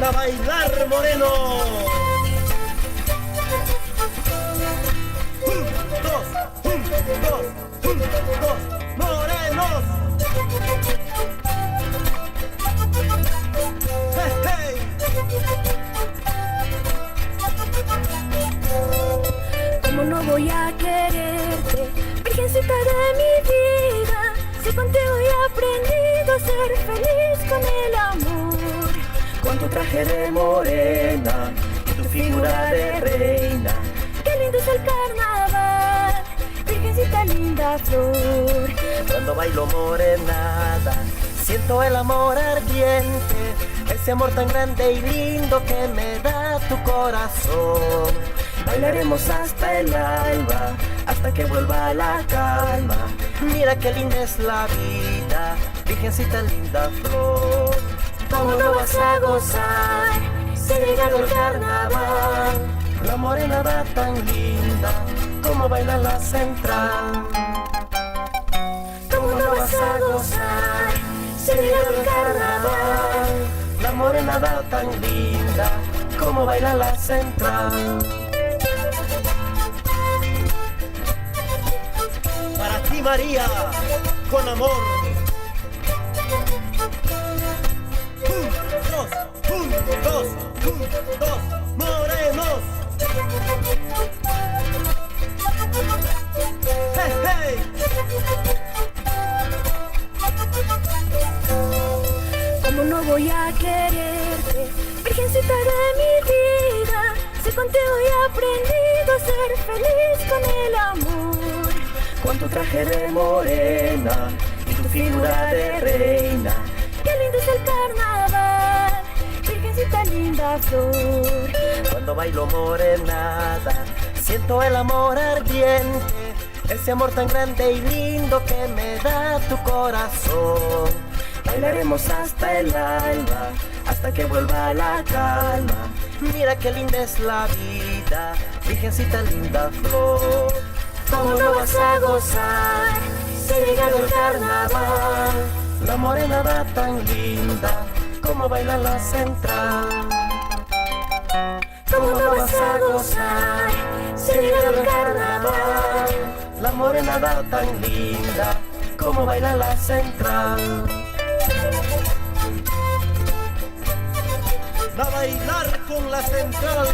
A bailar, moreno. Dos, morenos. Hey, hey. ¿Cómo no voy a quererte, virgencita de mi vida? Si contigo he aprendido a ser feliz con el amor. Con tu traje de morena y tu figura de reina. Qué lindo es el carnaval, virgencita linda flor. Cuando bailo morenada, siento el amor ardiente, ese amor tan grande y lindo que me da tu corazón. Bailaremos hasta el alba, hasta que vuelva la calma. Mira qué linda es la vida, virgencita linda flor. ¿Cómo no vas a gozar si ha llegado el carnaval? La morenada tan linda, como baila la central. ¿Cómo no vas a gozar si ha llegado el carnaval? La morenada tan linda, como baila la central. Para ti, María, con amor. Dos, morenos. Hey, hey. ¿Cómo no voy a quererte, virgencita de mi vida? Si contigo he aprendido a ser feliz con el amor. Con tu traje de morena y tu figura de reina. Qué lindo es el carnaval, virgencita linda flor. Cuando bailo morenada, siento el amor ardiente, ese amor tan grande y lindo que me da tu corazón. Bailaremos hasta el alba, hasta que vuelva la calma. Mira qué linda es la vida, virgencita linda flor. ¿Cómo no vas a gozar si ha llegado el carnaval? La morenada tan linda, como baila la central. ¿Cómo no vas a gozar si ha llegado el carnaval? La morenada tan linda, como baila la central. Va a bailar con la central.